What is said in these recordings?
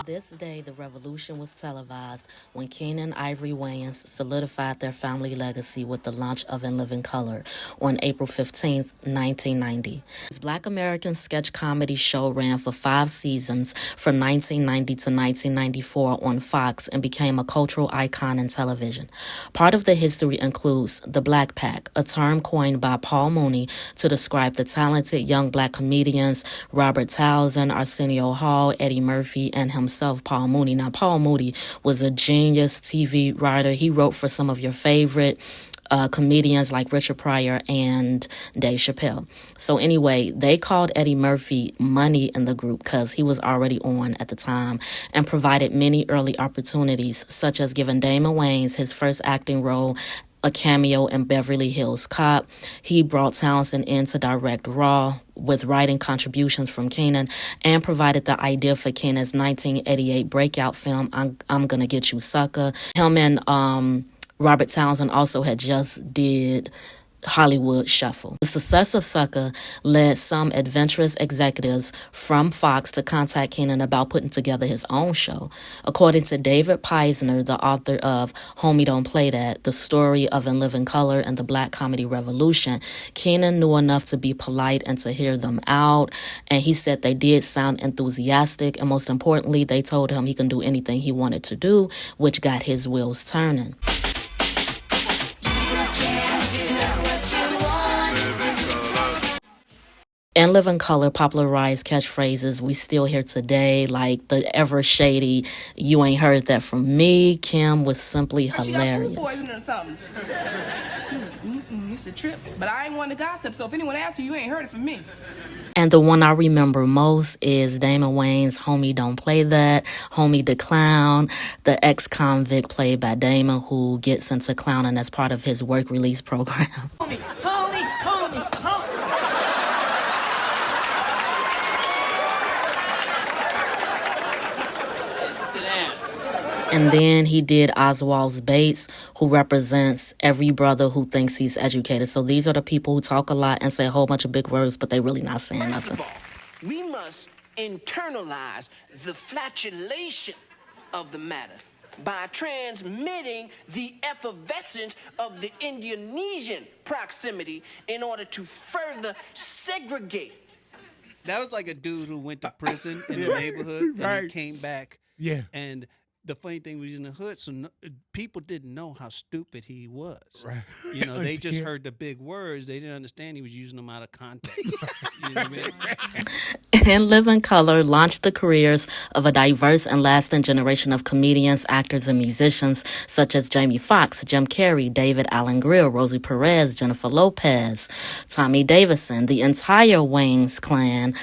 This day, the revolution was televised when Keenan Ivory Wayans solidified their family legacy with the launch of In Living Color on April 15th, 1990. This Black American sketch comedy show ran for 5 seasons from 1990 to 1994 on Fox and became a cultural icon in television. Part of the history includes the Black Pack, a term coined by Paul Mooney to describe the talented young Black comedians Robert Townsend, Arsenio Hall, Eddie Murphy, and himself, Paul Mooney. Now, Paul Mooney was a genius TV writer. He wrote for some of your favorite comedians like Richard Pryor and Dave Chappelle. So anyway, they called Eddie Murphy Money in the group because he was already on at the time and provided many early opportunities, such as giving Damon Wayans his first acting role, a cameo in Beverly Hills Cop. He brought Townsend in to direct Raw with writing contributions from Keenan and provided the idea for Keenan's 1988 breakout film, I'm Gonna Get You Sucker. Him and Robert Townsend also had just did Hollywood Shuffle. The success of Sucker led some adventurous executives from Fox to contact Keenan about putting together his own show. According to David Peisner, the author of Homie Don't Play That, The Story of In Living Color and the Black Comedy Revolution, Keenan knew enough to be polite and to hear them out, and he said they did sound enthusiastic, and most importantly, they told him he can do anything he wanted to do, which got his wheels turning. In Living Color popularized catchphrases we still hear today, like the ever shady, "You ain't heard that from me." Kim was simply hilarious. It's a trip, but I ain't one to gossip, so if anyone asks you ain't heard it from me. And the one I remember most is Damon Wayans' Homie Don't Play That, Homie the Clown, the ex-convict played by Damon who gets into clowning as part of his work release program. Homie. And then he did Oswald's Bates, who represents every brother who thinks he's educated. So these are the people who talk a lot and say a whole bunch of big words, but they really not saying nothing. First of all, we must internalize the flatulation of the matter by transmitting the effervescence of the Indonesian proximity in order to further segregate. That was like a dude who went to prison in the neighborhood and he came back. Yeah. And the funny thing was in the hood, so people didn't know how stupid he was. Right. You know, they just heard the big words. They didn't understand he was using them out of context. You know what I mean? In Living Color launched the careers of a diverse and lasting generation of comedians, actors, and musicians such as Jamie Foxx, Jim Carrey, David Alan Grill, Rosie Perez, Jennifer Lopez, Tommy Davidson, the entire Wayans clan,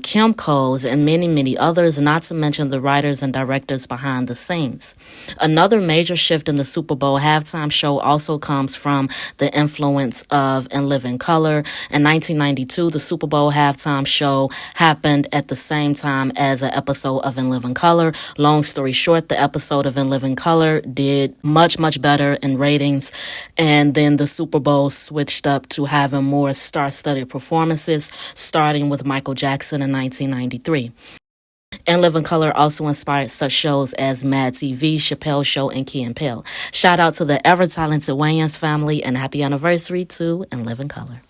Kim Coles, and many, many others, not to mention the writers and directors behind the scenes. Another major shift in the Super Bowl halftime show also comes from the influence of In Living Color. In 1992, the Super Bowl halftime show happened at the same time as an episode of In Living Color. Long story short, the episode of In Living Color did much, much better in ratings, and then the Super Bowl switched up to having more star-studded performances, starting with Michael Jackson in 1993. In Living Color also inspired such shows as Mad TV, Chappelle Show, and Key and Peele. Shout out to the ever-talented Wayans family and happy anniversary to In Living Color.